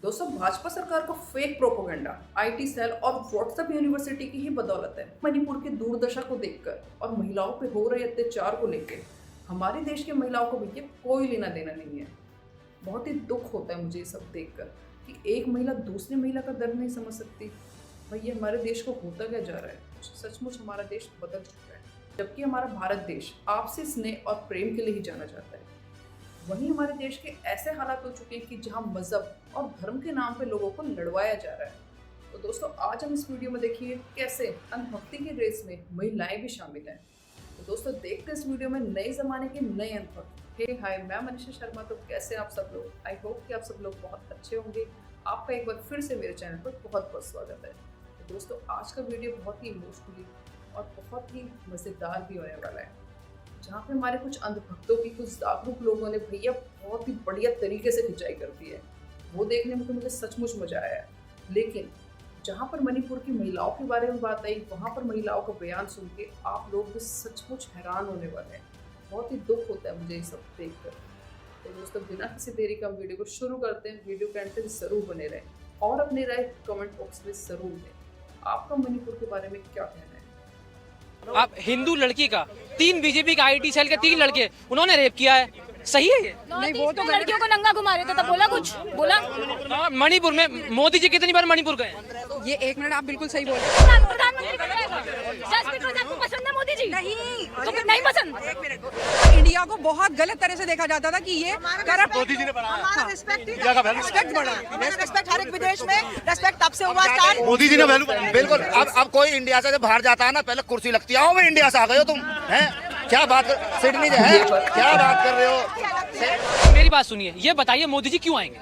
दोस्तों भाजपा सरकार को फेक प्रोपोगंडा, आईटी सेल और व्हाट्सएप यूनिवर्सिटी की ही बदौलत है। मणिपुर की दुर्दशा को देखकर और महिलाओं पे हो रहे अत्याचार को लेकर हमारे देश की महिलाओं को भैया कोई लेना देना नहीं है। बहुत ही दुख होता है मुझे ये सब देखकर कि एक महिला दूसरी महिला का दर्द नहीं समझ सकती। भैया हमारे देश को होता क्या जा रहा है? सचमुच हमारा देश बदल चुका है। जबकि हमारा भारत देश आपसी स्नेह और प्रेम के लिए ही जाना जाता है, वहीं हमारे देश के ऐसे हालात हो चुके हैं कि जहां मजहब और धर्म के नाम पे लोगों को लड़वाया जा रहा है। तो दोस्तों आज हम इस वीडियो में देखिए कैसे अंधभक्ति की रेस में महिलाएं भी शामिल हैं। तो दोस्तों देखते हैं इस वीडियो में नए जमाने के नए अंधभक्त। हे हाय, मैं मनीषा शर्मा। तो कैसे आप सब लोग? आई होप कि आप सब लोग बहुत अच्छे होंगे। आपका एक बार फिर से मेरे चैनल पर बहुत बहुत स्वागत है। तो दोस्तों आज का वीडियो बहुत ही इमोशनली और बहुत ही मज़ेदार भी होने वाला है, जहाँ पे हमारे कुछ अंधभक्तों की कुछ जागरूक लोगों ने भैया बहुत ही बढ़िया तरीके से खिंचाई कर दी है। वो देखने में तो मुझे सचमुच मजा आया है। लेकिन जहाँ पर मणिपुर की महिलाओं के बारे में बात आई, वहाँ पर महिलाओं का बयान सुन के आप लोग भी सचमुच हैरान होने वाले हैं। बहुत ही दुख होता है मुझे ये सब देख कर। तो दोस्तों बिना किसी देरी का हम वीडियो को शुरू करते हैं। वीडियो के अंत तक जरूर बने रहें और अपनी राय कमेंट बॉक्स में जरूर दें। आपका मणिपुर के बारे में क्या कहना है? आप हिंदू लड़की का 3 बीजेपी का आईटी सेल के 3 लड़के उन्होंने रेप किया है, सही है ये? नहीं, वो तो लड़कियों को नंगा घुमा रहे थे, तब बोला कुछ बोला। मणिपुर में मोदी जी कितनी बार मणिपुर गए? ये 1 मिनट, आप बिल्कुल सही बोल रहे हैं। प्रधानमंत्री आपको पसंद है मोदी जी? नहीं, तो फिर नहीं पसंद। 1 मिनट, इंडिया को बहुत गलत तरह से देखा जाता था कि ये करप्ट। मोदी जी ने बनाया, रिस्पेक्ट बढ़ा, रिस्पेक्ट हर एक विदेश में रिस्पेक्ट तब से हुआ स्टार्ट। मोदी जी ने वैल्यू बिल्कुल। अब कोई इंडिया से जब बाहर जाता है ना, पहले कुर्सी लगती है। आओ मैं इंडिया से आ गए हो तुम, हैं? क्या बात कर, सिडनी से है, क्या बात कर रहे हो? मेरी बात सुनिए, ये बताइए मोदी जी क्यों आएंगे?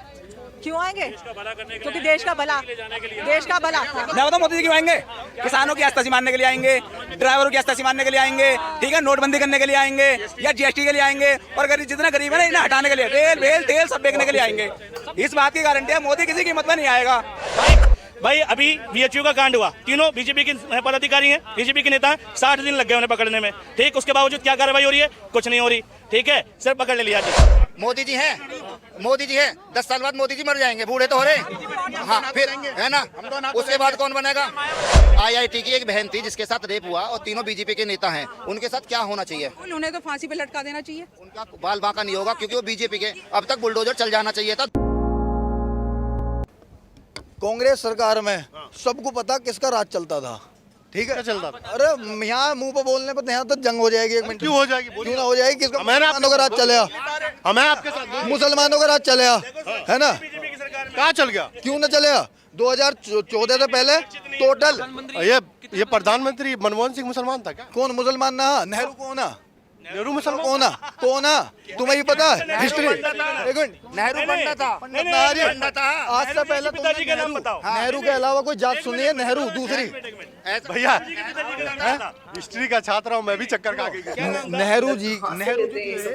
क्यों आएंगे? क्योंकि देश का भला, देश का भला। मैं बताऊं मोदी जी क्यों आएंगे? किसानों की आस्था मारने के लिए आएंगे, ड्राइवरों की आस्था मारने के लिए आएंगे, ठीक है, नोटबंदी करने के लिए आएंगे या जीएसटी के लिए आएंगे, और गरीब जितना गरीब है ना इन्हें हटाने के लिए, तेल सब बेचने के लिए आएंगे। इस बात की गारंटी है, मोदी किसी कीमत में नहीं आएगा। भाई अभी बीएचयू का कांड हुआ, तीनों बीजेपी के पदाधिकारी हैं, बीजेपी के नेता हैं। 60 दिन लग गए उन्हें पकड़ने में, ठीक। उसके बावजूद क्या कार्रवाई हो रही है? कुछ नहीं हो रही, ठीक है, सिर्फ पकड़ ले लिया जी। मोदी जी हैं, मोदी जी हैं। 10 साल बाद मोदी जी मर जाएंगे, बूढ़े तो हो रहे। हाँ फिर है ना, उसके बाद कौन बनेगा? आईआईटी की एक बहन थी जिसके साथ रेप हुआ और तीनों बीजेपी के नेता हैं, उनके साथ क्या होना चाहिए? उन्हें तो फांसी पे लटका देना चाहिए। उनका बाल बांका नहीं होगा क्योंकि वो बीजेपी के। अब तक बुलडोजर चल जाना चाहिए था। कांग्रेस सरकार में सबको पता किसका राज चलता था, ठीक है? चलता था। अरे यहाँ मुंह पे बोलने पर यहाँ तो जंग हो जाएगी। 1 मिनट क्यों हो जाएगी? क्यों ना हो जाएगी? किसका? मुसलमानों का राज चलेगा, हमें आपके साथ मुसलमानों का राज चलेगा, है ना? कहाँ चल गया? क्यों ना चलेगा? 2014 से पहले टोटल ये प्रधानमंत्री मनमोहन सिंह मुसलमान था क्या? कौन मुसलमान ना? नेहरू कौन है? नेहरू मुसलमान कौन है? तुम्हें ही पता है हिस्ट्री? 1 मिनट, नेहरू पंडित था। आज से पहले पिताजी का नाम बताओ। नेहरू के अलावा कोई जात सुनी है? नेहरू दूसरी भैया हिस्ट्री का छात्र हूँ मैं भी, चक्कर खा गई। नेहरू जी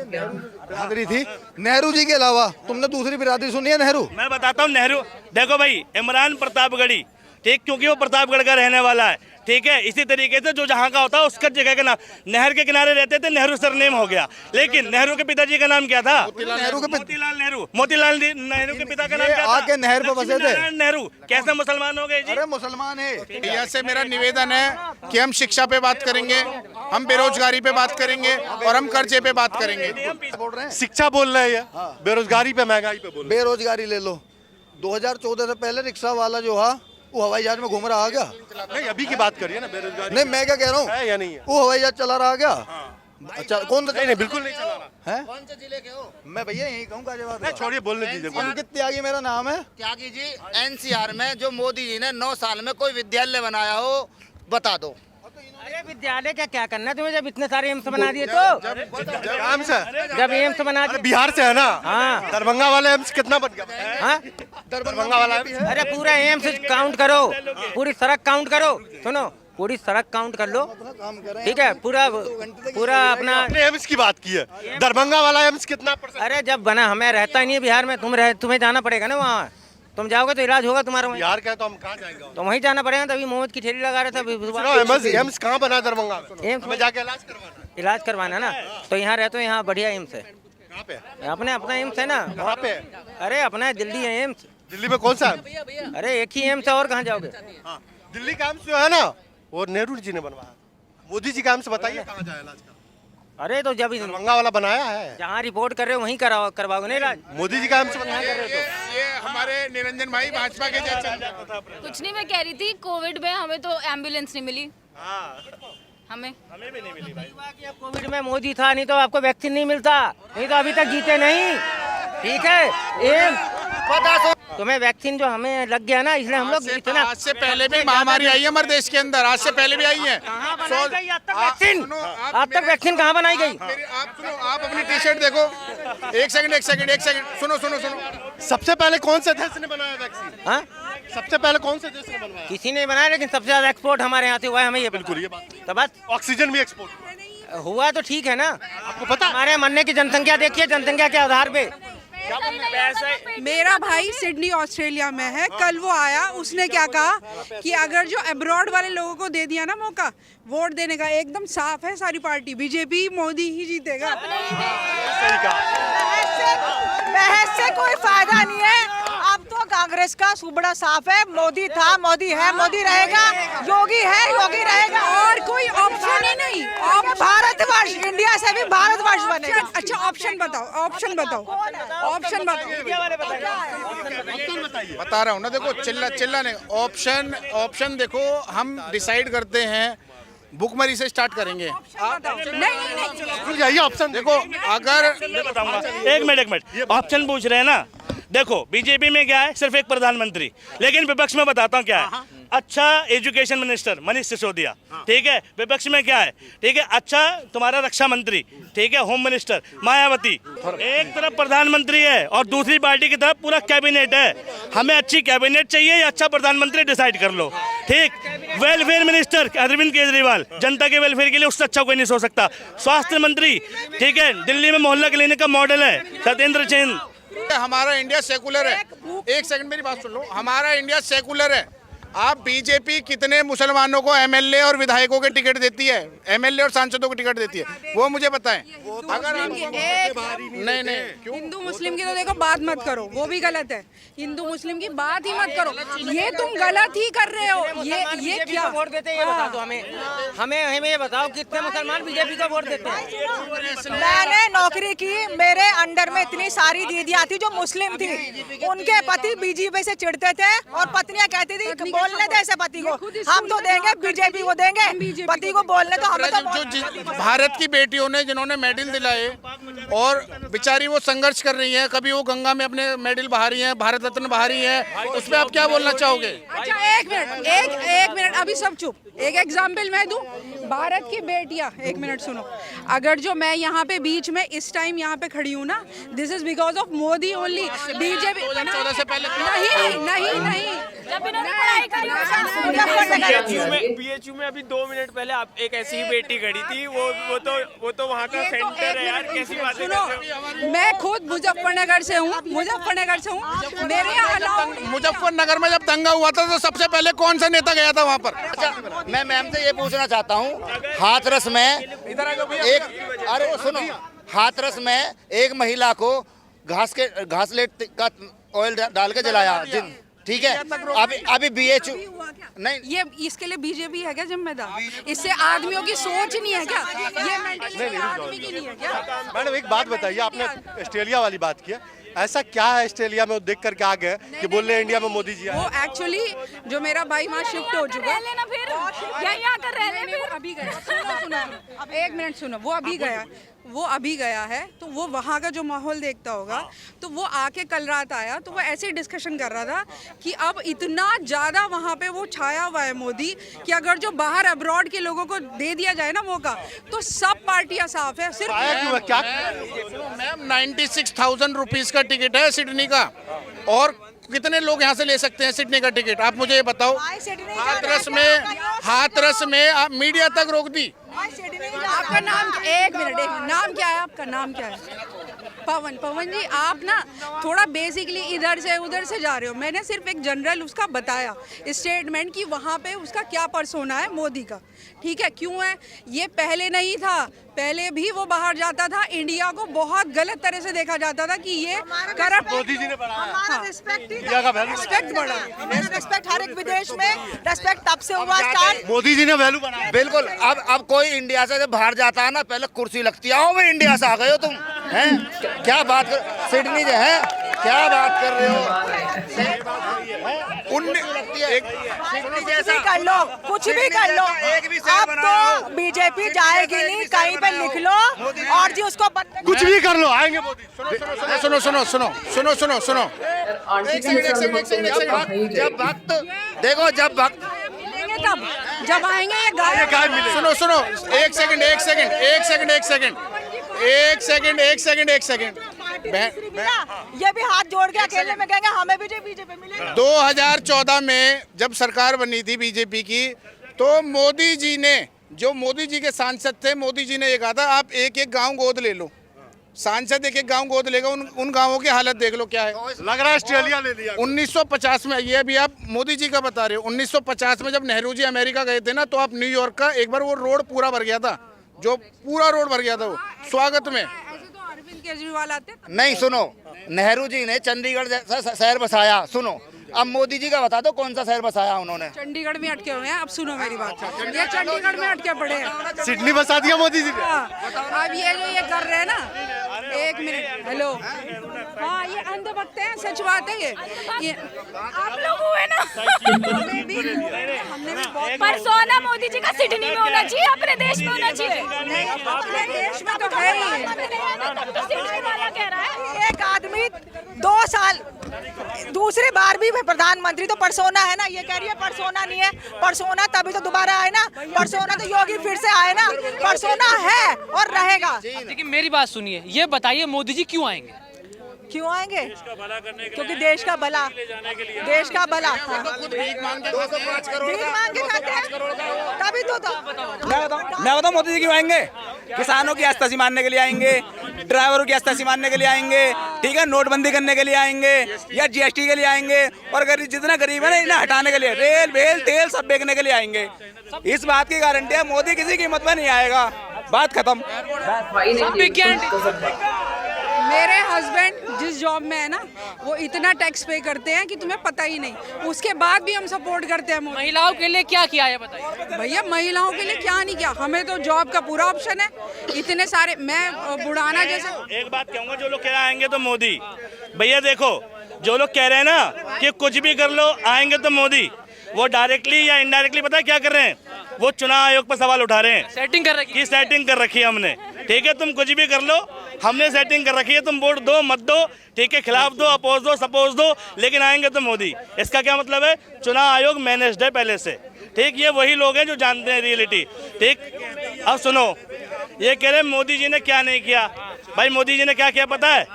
बिरादरी थी। नेहरू जी के अलावा तुमने दूसरी बिरादरी सुनी है? नेहरू मैं बताता हूँ। नेहरू देखो भाई, इमरान प्रतापगढ़ी, ठीक, क्योंकि वो प्रतापगढ़ का रहने वाला है, ठीक है। इसी तरीके से जो जहाँ का होता है उसका जगह का नाम, नहर के किनारे रहते थे, नेहरू सरनेम हो गया। लेकिन नेहरू के पिताजी का नाम क्या था? मोतीलाल नेहरू के पिता का नाम क्या था? आके नहर पे बसे थे। नेहरू कैसे मुसलमान हो गए जी? अरे मुसलमान है। ऐसे मेरा निवेदन है कि हम शिक्षा पे बात करेंगे, हम बेरोजगारी पे बात करेंगे और हम कर्जे पे बात करेंगे। बोल रहे हैं शिक्षा बोल रहे हैं, बेरोजगारी पे, महंगाई पे बोल। बेरोजगारी ले लो। 2014 से पहले रिक्शा वाला जो है वो हवाई जहाज में घूम रहा क्या? नहीं अभी की बात करिए ना, बेरोजगारी नहीं, मैं क्या कह रहा है हूँ, या नहीं है? वो हवाई जहाज चला रहा क्या? अच्छा, कौन? नहीं बिल्कुल नहीं चला रहा है? कौन से जिले के हो? मैं भैया यही कहूँ गाजियाबाद का। छोड़िए, बोलने दीजिए। अंकित त्यागी मेरा नाम है। त्यागी जी, एनसीआर में जो मोदी जी ने 9 साल में कोई विद्यालय बनाया हो बता दो। अरे विद्यालय का क्या करना तुम्हें, जब इतने सारे एम्स बना दिए तो? जब एम्स बना दिए। बिहार से है ना? हाँ। दरभंगा वाला एम्स कितना बन गया? हाँ? दरभंगा वाला अरे पूरा एम्स काउंट करो, पूरी सड़क काउंट करो। सुनो, पूरी सड़क काउंट कर लो, ठीक है? पूरा अपना एम्स की बात की है। दरभंगा वाला एम्स कितना %? अरे जब बना, हमें रहता ही नहीं है बिहार में, तुम्हें जाना पड़ेगा ना वहाँ। तुम जाओगे तो इलाज होगा तुम्हारा वहीं। बिहार का है तो हम कहाँ जाएंगे? तो वहीं जाना पड़ेगा। तभी मोहम्मद की ठेली लगा रहे थे। एम्स कहाँ बना दरभंगा? एम्स में जाके इलाज करवाना ना, तो यहाँ रहते हो, यहाँ बढ़िया एम्स है। कहाँ पे? अपना एम्स है ना वहाँ पे। अरे अपना दिल्ली है एम्स। दिल्ली में कौन सा? अरे एक ही एम्स है, और कहाँ जाओगे? हाँ, दिल्ली का एम्स जो है ना वो नेहरू जी ने बनवाया। मोदी जी का एम्स बताइए कहाँ जाए इलाज का? अरे तो जब दरभंगा वाला बनाया है। जहाँ रिपोर्ट कर रहे हो वहीं करवाओगे नहीं इलाज। मोदी जी का एम्स बनाया कर रहे ये हमारे निरंजन भाई भाजपा के कुछ नहीं, मैं कह रही थी कोविड में हमें तो एम्बुलेंस नहीं मिली। हमें भी नहीं मिली भाई। कोविड में मोदी था, नहीं तो आपको वैक्सीन नहीं मिलता, नहीं तो अभी तक जीते नहीं। ठीक है, तुम्हें वैक्सीन जो हमें लग गया ना, इसलिए हम लोग इतना। आज से पहले भी महामारी आई है हमारे देश के अंदर, आज से पहले भी आई है। अब तक वैक्सीन कहाँ बनाई गई? आप सुनो, आप अपनी टी शर्ट देखो। एक सेकंड सुनो। सबसे पहले कौन से देश ने बनाया वैक्सीन? हाँ, सबसे पहले कौन से देश ने बनवाया? किसी ने बनाया, लेकिन सबसे ज्यादा एक्सपोर्ट हमारे यहाँ से हुआ है, हमें ये बिल्कुल ये बात। तो बस ऑक्सीजन भी एक्सपोर्ट हुआ तो ठीक है ना। आपको पता? हमारे मरने की जनसंख्या देखिए, जनसंख्या के आधार पे। मेरा भाई सिडनी ऑस्ट्रेलिया में है, कल वो आया, उसने क्या कहा कि अगर जो अब्रॉड वाले लोगों को दे दिया ना मौका वोट देने का, एकदम साफ है सारी पार्टी बीजेपी, मोदी ही जीतेगा। बहस से कोई फायदा नहीं है। अब तो कांग्रेस का सुबड़ा साफ है, मोदी था, मोदी है, मोदी रहेगा, योगी है, योगी रहेगा, और कोई ऑप्शन ही नहीं। भारतवर्ष, इंडिया से भी भारतवर्ष बनेगा। अच्छा ऑप्शन बताओ। बता रहा हूँ ना, देखो चिल्ला नहीं। ऑप्शन देखो, हम डिसाइड करते हैं, भुखमरी से स्टार्ट करेंगे। नहीं जाइए ऑप्शन देखो, अगर बताऊंगा, एक मिनट ऑप्शन पूछ रहे हैं ना। देखो बीजेपी में क्या है, सिर्फ एक प्रधानमंत्री, लेकिन विपक्ष में बताता हूँ क्या है। अच्छा एजुकेशन मिनिस्टर मनीष सिसोदिया, ठीक है। विपक्ष में क्या है, ठीक है, अच्छा तुम्हारा रक्षा मंत्री, ठीक है, होम मिनिस्टर मायावती। एक तरफ प्रधानमंत्री है और दूसरी पार्टी की तरफ पूरा कैबिनेट है। हमें अच्छी कैबिनेट चाहिए या अच्छा प्रधानमंत्री, डिसाइड कर लो, ठीक। वेलफेयर मिनिस्टर अरविंद केजरीवाल, जनता के वेलफेयर के लिए उससे अच्छा कोई नहीं सोच सकता। स्वास्थ्य मंत्री, ठीक है, दिल्ली में मोहल्ला क्लिनिक का मॉडल है सत्येंद्र जैन। हमारा इंडिया सेकुलर है। एक सेकंड मेरी बात सुन लो, हमारा इंडिया सेकुलर है। आप बीजेपी कितने मुसलमानों को एमएलए और विधायकों के टिकट देती है, एमएलए और सांसदों को टिकट देती है, वो मुझे बताएं। अगर नहीं क्यों? हिंदू मुस्लिम की तो देखो बात मत करो, वो भी गलत है। हिंदू मुस्लिम की बात ही मत करो, ये तुम गलत ही कर रहे हो। ये क्या वोट देते हैं, ये बता दो हमें ये बताओ कितने मुसलमान बीजेपी को वोट देते हैं? मैंने नौकरी की, मेरे अंडर में इतनी सारी दीदियां थी जो मुस्लिम थी, उनके पति बीजेपी से चिढ़ते थे और पत्नियां कहती थी बोलने दे ऐसे पति को, हम तो देंगे, बीजेपी को देंगे, पति को बोलने तो हमें तो। भारत की बेटियों ने जिन्होंने मेडल दिलाए और बेचारी वो संघर्ष कर रही हैं, कभी वो गंगा में अपने मेडल बहा रही हैं, भारत रत्न बहा रही हैं, उस पर आप क्या बोलना चाहोगे? अच्छा एक मिनट अभी सब चुप। एक एग्जाम्पल मैं दूं, भारत की बेटियां, एक मिनट सुनो। अगर जो मैं यहाँ पे बीच में इस टाइम यहाँ पे खड़ी हूँ ना, this is because of Modi only. BJP 2014 से पहले नहीं बीएचयू में अभी 2 मिनट पहले आप एक ऐसी ही बेटी खड़ी थी, वो तो वहाँ का सेंटर है यार, कैसी बात है। सुनो, मैं खुद मुजफ्फरनगर से हूँ, मेरे यहाँ मुजफ्फरनगर में जब दंगा हुआ था तो सबसे पहले कौन सा नेता गया था वहाँ पर? अच्छा, मैं मैम से ये पूछना चाहता हूँ, हाथरस में अरे सुनो, हाथरस में एक महिला को घासलेट का ऑयल डाल के जलाया, ठीक है। अभी बीएचयू नहीं, ये इसके लिए बीजेपी है क्या जिम्मेदार? इससे आदमियों की सोच नहीं है क्या? ये मेंटलिटी आदमी की नहीं है क्या? मैडम एक बात बताइए, आपने ऑस्ट्रेलिया वाली बात किया, ऐसा क्या है ऑस्ट्रेलिया में देख करके आ गए कि बोल रहे इंडिया में मोदी जी आए? वो एक्चुअली जो मेरा भाई वहाँ शिफ्ट हो चुका है, अभी गया। सुनो, एक मिनट सुनो, वो अभी गया है, तो वो वहाँ का जो माहौल देखता होगा, तो वो आके कल रात आया, तो वो ऐसे ही डिस्कशन कर रहा था कि अब इतना ज़्यादा वहाँ पे वो छाया हुआ है मोदी, कि अगर जो बाहर अब्रॉड के लोगों को दे दिया जाए ना मौका, तो सब पार्टियां साफ है। सिर्फ क्या मैम 96,000 रुपीज का टिकट है सिडनी का, और कितने लोग यहाँ से ले सकते हैं सिडनी का टिकट? आप मुझे ये बताओ। हाथरस में आप मीडिया तक रोक दी। आपका नाम, एक मिनट, नाम क्या है आपका? नाम क्या है? पवन जी, आप ना थोड़ा बेसिकली इधर से उधर से जा रहे हो। मैंने सिर्फ एक जनरल उसका बताया स्टेटमेंट कि वहाँ पे उसका क्या पर्सोना है मोदी का, ठीक है। क्यों है ये पहले नहीं था, पहले भी वो बाहर जाता था, इंडिया को बहुत गलत तरह से देखा जाता था कि ये करप्ट। मोदी जी ने बढ़ाया हमारा रिस्पेक्ट इंडिया का वैल्यू, रिस्पेक्ट बढ़ा, रिस्पेक्ट हर एक विदेश में रिस्पेक्ट तब से हुआ स्टार्ट। मोदी जी ने वैल्यू बनाया। बिल्कुल। अब कोई इंडिया से जब बाहर जाता है ना, पहले कुर्सी लगती है, आओ भाई इंडिया से आ गए हो तुम, हैं? क्या बात कर, सिडनी जो है, क्या बात कर रहे हो? कुछ भी कर लो, कुछ भी कर लो, अब तो बीजेपी जाएगी नहीं, कहीं पे लिख लो और जी उसको कुछ भी कर लो, आएंगे मोदी। सुनो सुनो सुनो सुनो सुनो सुनो जब वक्त देखो, जब वक्त मिलेंगे तब जब आएंगे ये गाय मिले। सुनो सुनो एक सेकंड एक सेकंड एक सेकंड एक सेकंड एक सेकंड एक सेकंड एक सेकंड ये भी हाथ जोड़ के अकेले में कहेंगे हमें भी बीजेपी मिलेगी। 2014 में जब सरकार बनी थी बीजेपी की, तो मोदी जी ने, जो मोदी जी के सांसद थे, मोदी जी ने ये कहा था आप एक एक गांव गोद ले लो। सांसद एक एक गांव गोद लेगा, उन गांवों की हालत देख लो क्या है। लग रहा है ऑस्ट्रेलिया ले लिया। 1950 में, ये अभी आप मोदी जी का बता रहे हो, 1950 में जब नेहरू जी अमेरिका गए थे ना, तो आप न्यूयॉर्क का एक बार वो रोड पूरा भर गया था, जो पूरा रोड भर गया था वो स्वागत में। अरविंद केजरीवाल आते नहीं, सुनो, नेहरू जी ने चंडीगढ़ जैसा शहर बसाया। सुनो, अब मोदी जी का बता दो कौन सा शहर बसाया उन्होंने? चंडीगढ़ में अटके हुए हैं। अब सुनो मेरी बात, ये चंडीगढ़ में अटके पड़े हैं। सिडनी बसा दिया मोदी जी ने। अब ये जो ये कर रहे हैं ना, एक मिनट, हेलो, हाँ ये अंधभक्त हैं, सच बात है ये आप लोग हुए ना, हमने भी बहुत परसोना मोदी जी का सिडनी में होना चाहिए, अपने देश में होना चाहिए। नहीं, अपने देश में तो है ही कह रहा है एक आदमी 2 साल दूसरी बार भी प्रधानमंत्री, तो परसोना है ना, ये कह रही है परसोना नहीं है। परसोना तभी तो दोबारा आए ना, परसोना तो योगी फिर से आए ना, परसोना है और रहेगा। लेकिन मेरी बात सुनिए, ये बताइए मोदी जी क्यों आएंगे? क्यों आएंगे? क्योंकि देश का भला, देश का भला। हाँ। भीख मांग के खाते हैं, तभी तो मैं बताऊं मोदी जी क्यों आएंगे? किसानों की आस्था मानने के लिए आएंगे, ड्राइवरों की आस्था मानने के लिए आएंगे, ठीक है, नोटबंदी करने के लिए आएंगे या जीएसटी के लिए आएंगे, और गरीब जितना गरीब है ना इन्हें हटाने के लिए, रेल वेल तेल सब बेचने के लिए आएंगे। इस बात की गारंटी है, मोदी किसी कीमत में नहीं आएगा, बात खत्म। मेरे हस्बैंड जिस जॉब में है ना, वो इतना टैक्स पे करते हैं कि तुम्हें पता ही नहीं, उसके बाद भी हम सपोर्ट करते हैं। महिलाओं के लिए क्या किया है बताइए? भैया महिलाओं के लिए क्या नहीं किया, हमें तो जॉब का पूरा ऑप्शन है, इतने सारे। मैं बुढ़ाना जैसे एक बात कहूँगा, जो लोग कह आएंगे तो मोदी, भैया देखो, जो लोग कह रहे हैं ना कि कुछ भी कर लो आएंगे तो मोदी, वो डायरेक्टली या इनडायरेक्टली पता है क्या कर रहे हैं? वो चुनाव आयोग पर सवाल उठा रहे हैं। सेटिंग कर रखी है, सेटिंग कर रखी है हमने, ठीक है, तुम कुछ भी कर लो, हमने सेटिंग कर रखी है, तुम वोट दो मत दो, ठीक है, खिलाफ दो, अपोज दो, सपोज दो, लेकिन आएंगे तो मोदी। इसका क्या मतलब है? चुनाव आयोग मैनेज्ड है पहले से, ठीक। ये वही लोग हैं जो जानते हैं रियलिटी, ठीक। अब सुनो, ये कह रहे हैं मोदी जी ने क्या नहीं किया। भाई मोदी जी ने क्या किया पता है?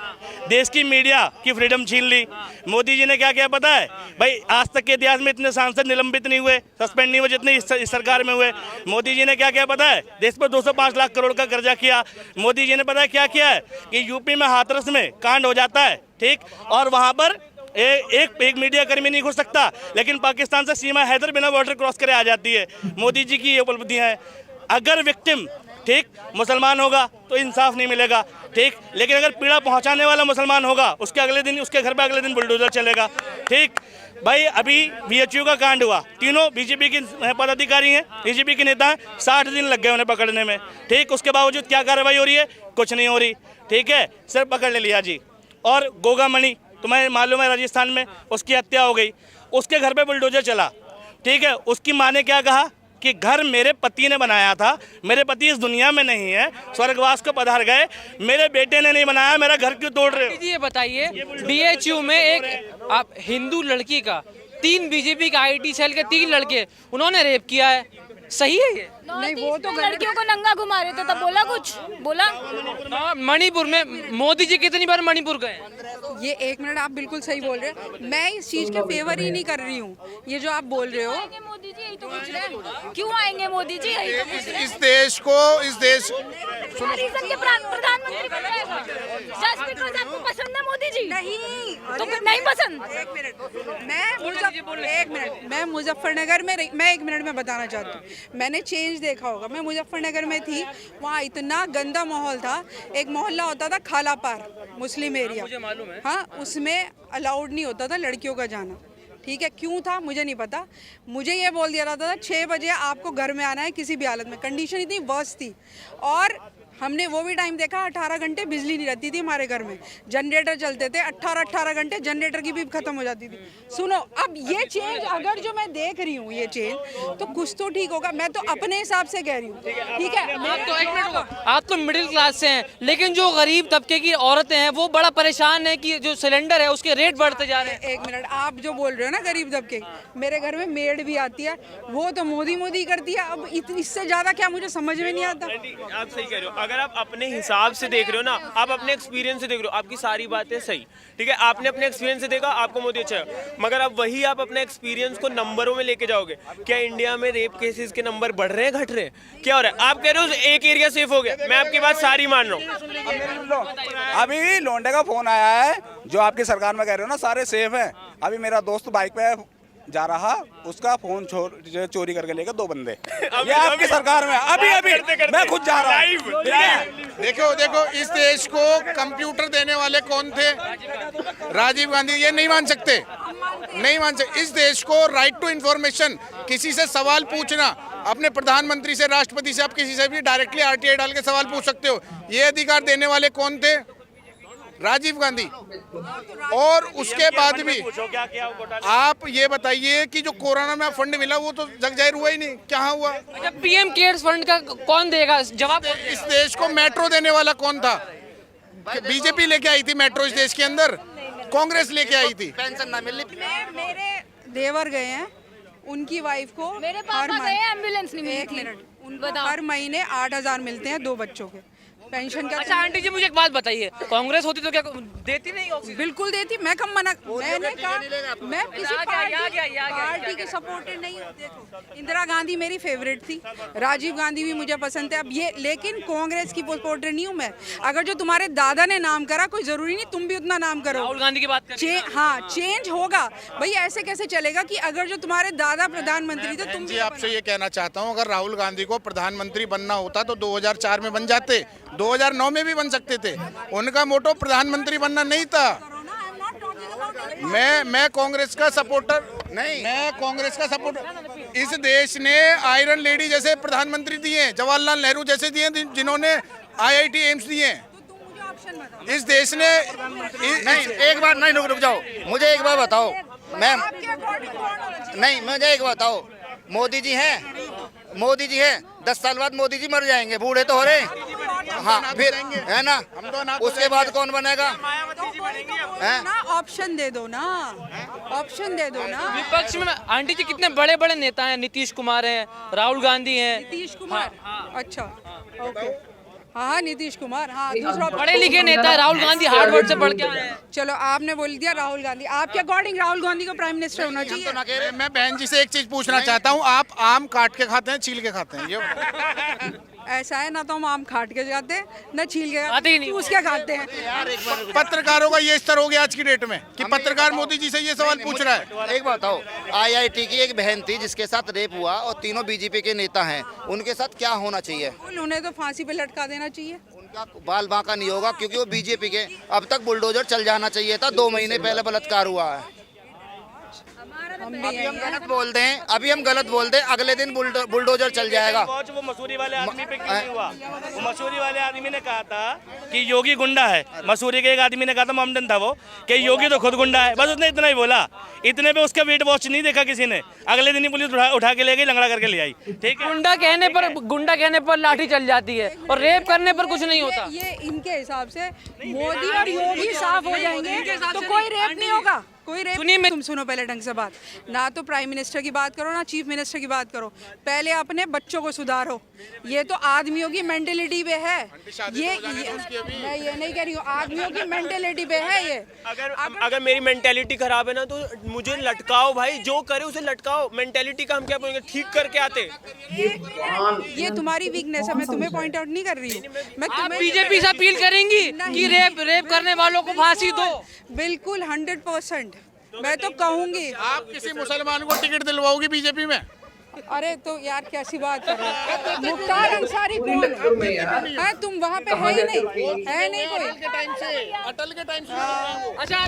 देश की मीडिया की फ्रीडम छीन ली। मोदी जी ने क्या किया पता है? भाई आज तक के इतिहास में इतने सांसद निलंबित नहीं हुए, सस्पेंड नहीं हुए जितने इस सरकार में हुए। मोदी जी ने क्या किया पता है? देश पर 205 लाख करोड़ का कर्जा किया। मोदी जी ने पता है क्या किया है? कि यूपी में हाथरस में कांड हो जाता है, ठीक, और वहाँ पर एक मीडिया कर्मी नहीं घुस सकता, लेकिन पाकिस्तान से सीमा हैदर बिना बॉर्डर क्रॉस करे आ जाती है। मोदी जी की ये उपलब्धियाँ हैं। अगर विक्टिम, ठीक, मुसलमान होगा तो इंसाफ नहीं मिलेगा, ठीक, लेकिन अगर पीड़ा पहुंचाने वाला मुसलमान होगा, उसके अगले दिन उसके घर पे अगले दिन बुलडोजर चलेगा, ठीक। भाई अभी बीएचयू का कांड हुआ, तीनों बीजेपी के पदाधिकारी हैं, बीजेपी के नेता हैं, 60 दिन लग गए उन्हें पकड़ने में, ठीक। उसके बावजूद क्या कार्रवाई हो रही है? कुछ नहीं हो रही, ठीक है, सिर्फ पकड़ ले लिया जी। और गोगा मणि, तुम्हें मालूम है राजस्थान में उसकी हत्या हो गई, उसके घर पे बुलडोजर चला, ठीक है। उसकी माँ ने क्या कहा कि घर मेरे पति ने बनाया था, मेरे पति इस दुनिया में नहीं है, स्वर्गवास को पधार गए, मेरे बेटे ने नहीं बनाया, मेरा घर क्यों तोड़ रहे हो? ये बताइए, बीएचयू में एक आप हिंदू लड़की का 3 बीजेपी का आईटी सेल के 3 लड़के उन्होंने रेप किया है, सही है ये? नहीं, वो तो लड़कियों को नंगा घुमा रहे थे, तब बोला कुछ बोला? मणिपुर में मोदी जी कितनी बार मणिपुर गए? ये 1 मिनट, आप बिल्कुल सही बोल रहे हैं। मैं इस चीज के फेवर ही नहीं कर रही हूँ। ये जो आप बोल रहे हो, मोदी जी यही तो पूछ रहे हैं, क्यों आएंगे मोदी जी, यही तो पूछ रहे हैं। इस देश को रीजन के प्रधानमंत्री बनाएगा जस्ट बिकॉज़ आपको पसंद है मोदी जी। नहीं तो फिर नहीं पसंद। 1 मिनट, मैं मुजफ्फरनगर में मैं 1 मिनट में बताना चाहती हूँ। मैंने चेंज देखा होगा। मैं मुजफ्फरनगर में थी, वहाँ इतना गंदा माहौल था। एक मोहल्ला होता था खाला पार, मुस्लिम एरिया, मुझे मालूम है। हाँ, उसमें अलाउड नहीं होता था लड़कियों का जाना। ठीक है, क्यों था मुझे नहीं पता। मुझे ये बोल दिया जाता था 6 बजे आपको घर में आना है किसी भी हालत में। कंडीशन इतनी वर्स्ट थी। और हमने वो भी टाइम देखा 18 घंटे बिजली नहीं रहती थी हमारे घर में। जनरेटर चलते थे 18 घंटे, जनरेटर की भी खत्म हो जाती थी। सुनो, अब ये चेंज अगर जो मैं देख रही हूँ ये चेंज, तो कुछ तो ठीक होगा। मैं तो अपने हिसाब से कह रही हूँ। ठीक है, आप तो मिडिल क्लास से हैं, लेकिन जो गरीब तबके की औरतें हैं वो बड़ा परेशान है कि जो सिलेंडर है उसके रेट बढ़ते जा रहे हैं। 1 मिनट, आप जो बोल रहे हो ना गरीब तबके, मेरे घर में मेड भी आती है, वो तो मोदी करती है। अब इससे ज्यादा क्या मुझे समझ में नहीं आता। आप सही कह रहे हो। अगर आप अपने हिसाब से देख रहे हो ना, आप अपने एक्सपीरियंस से देख रहे हो, आपकी सारी बातें सही, ठीक है। आपने अपने एक्सपीरियंस से देखा, आपको मोदी अच्छा है। मगर अब वही आप अपने एक्सपीरियंस को नंबरों में लेके जाओगे, क्या इंडिया में रेप केसेस के नंबर बढ़ रहे हैं, घट रहे हैं, क्या हो रहा है? आप कह रहे हो एक एरिया सेफ हो गया, मैं आपकी बात सारी मान रहा हूँ। अभी लोंडे का फोन आया है, जो आपकी सरकार में कह रहे हो ना सारे सेफ हैं। अभी मेरा दोस्त बाइक पे जा रहा, उसका फोन चोरी करके लेके 2 बंदे। ये आपकी सरकार में अभी मैं खुद जा रहा हूँ। देखो इस देश को कंप्यूटर देने वाले कौन थे? राजीव गांधी। ये नहीं मान सकते। इस देश को राइट टू इंफॉर्मेशन, किसी से सवाल पूछना, अपने प्रधानमंत्री से, राष्ट्रपति से, आप किसी से भी डायरेक्टली RTI डाल के सवाल पूछ सकते हो। ये अधिकार देने वाले कौन थे? राजीव गांधी। और उसके बाद भी आप ये बताइए कि जो कोरोना में फंड मिला वो तो जग जाहिर हुआ ही नहीं, क्या हुआ? PM केयर्स फंड का कौन देगा जवाब? इस देश को मेट्रो देने वाला कौन था? बीजेपी लेके आई थी मेट्रो इस देश के अंदर, कांग्रेस लेके आई थी। पेंशन ना मिली। मेरे देवर गए हैं, उनकी वाइफ को मेरे पापा गए, एम्बुलेंस नहीं मिली। 1 मिनट, उनको हर महीने 8,000 मिलते हैं 2 बच्चों के पेंशन का। अच्छा आंटी जी, मुझे एक बात बताइए, कांग्रेस होती तो क्या देती नहीं ऑक्सीजन? बिल्कुल देती। मैं कम मना, मैंने कहा मैं किसी पार्टी के सपोर्टेड नहीं हूँ। देखो, इंदिरा गांधी मेरी फेवरेट थी, राजीव गांधी भी मुझे पसंद है। अब ये, लेकिन कांग्रेस की सपोर्टेड नहीं हूँ मैं। अगर जो तुम्हारे दादा ने नाम करा, कोई जरूरी नहीं तुम भी उतना नाम करो। राहुल गांधी की बात करें। हाँ, चेंज होगा भाई। ऐसे कैसे चलेगा कि अगर जो तुम्हारे दादा प्रधानमंत्री थे, तुम जी आपसे ये कहना चाहता हूँ, अगर राहुल गांधी को प्रधानमंत्री बनना होता तो 2004 में बन जाते, 2009 में भी बन सकते थे। उनका मोटो प्रधानमंत्री बनना नहीं था। मैं कांग्रेस का सपोर्टर नहीं, मैं कांग्रेस का सपोर्टर। इस देश ने आयरन लेडी जैसे प्रधानमंत्री दिए, जवाहरलाल नेहरू जैसे दिए, जिन्होंने IIT एम्स दिए। इस देश ने नहीं, एक बार नहीं, रुक जाओ, मुझे एक बार बताओ मैम। नहीं, मुझे एक बताओ, मोदी जी हैं 10 साल बाद मोदी जी मर जाएंगे, बूढ़े तो हो रहे। हाँ, फिर है ना, उसके बाद कौन बनेगा? ऑप्शन दे दो ना, ऑप्शन दे दो ना। विपक्ष में आंटी जी कितने बड़े बड़े नेता हैं, नीतीश कुमार हैं, राहुल गांधी हैं। नीतीश कुमार, अच्छा, ओके, हाँ नीतीश कुमार, हाँ दूसरा पढ़े लिखे नेता है। राहुल गांधी हार्वर्ड से पढ़ के आए हैं। चलो आपने बोल दिया राहुल गांधी, आपके अकॉर्डिंग राहुल गांधी को प्राइम मिनिस्टर होना चाहिए। मैं बहन जी से एक चीज पूछना चाहता हूँ, आप आम काट के खाते हैं, छील के खाते हैं? ये ऐसा है ना, तो हम आम खाट के जाते हैं ना छील के खाते ही नहीं, चूस के खाते हैं। पत्रकारों का ये स्तर हो गया आज की डेट में कि पत्रकार मोदी जी से ये सवाल पूछ रहा है। एक बात बताओ, IIT की एक बहन थी जिसके साथ रेप हुआ और तीनों BJP के नेता हैं, उनके साथ क्या होना चाहिए? उन्हें तो फांसी पे लटका देना चाहिए। उनका बाल बांका नहीं होगा क्योंकि वो BJP के। अब तक बुलडोजर चल जाना चाहिए था, 2 महीने पहले बलात्कार हुआ है। अभी हम गलत बोल दें, अगले दिन बुलडोजर चल जाएगा। वो मसूरी वाले आदमी पे क्यों नहीं हुआ? वो मसूरी वाले आदमी ने कहा था कि योगी गुंडा है। मसूरी के एक आदमी ने कहा था, मोमडन था वो, कि योगी तो खुद गुंडा है। बस उसने इतना ही बोला। इतने पे उसका वेट वॉच नहीं देखा किसी ने। अगले दिन ही पुलिस उठा के ले गई, लंगड़ा करके ले आई। ठीक है, गुंडा कहने पर लाठी चल जाती है और रेप करने पर कुछ नहीं होता। ये इनके हिसाब से मोदी और योगी साफ हो जाएंगे तो कोई रेप नहीं होगा। कोई रेप सुनिए, मैं- तुम सुनो पहले ढंग से बात। ना तो प्राइम मिनिस्टर की बात करो, ना चीफ मिनिस्टर की बात करो। पहले अपने बच्चों को सुधारो। ये तो आदमियों की मेंटेलिटी पे है। ये मैं ये नहीं कह रही हूँ, आदमियों की मेंटेलिटी पे है ये। अगर मेरी मेंटेलिटी खराब है ना तो मुझे लटकाओ भाई, जो करे उसे लटकाओ। मेंटेलिटी का हम क्या बोलेंगे, ठीक करके आते। ये तुम्हारी वीकनेस है, मैं तुम्हें पॉइंट आउट नहीं कर रही हूँ। मैं आप तुम्हें बीजेपी से अपील करेंगी कि रेप करने वालों को फांसी दो। बिल्कुल 100% मैं तो कहूंगी। आप किसी मुसलमान को टिकट दिलवाओगी बीजेपी में? अरे तो यार कैसी बात कर रहे हो? मुख्तार अंसारी कौन है? तुम वहाँ पे है ही नहीं, है नहीं कोई। अटल के टाइम से अच्छा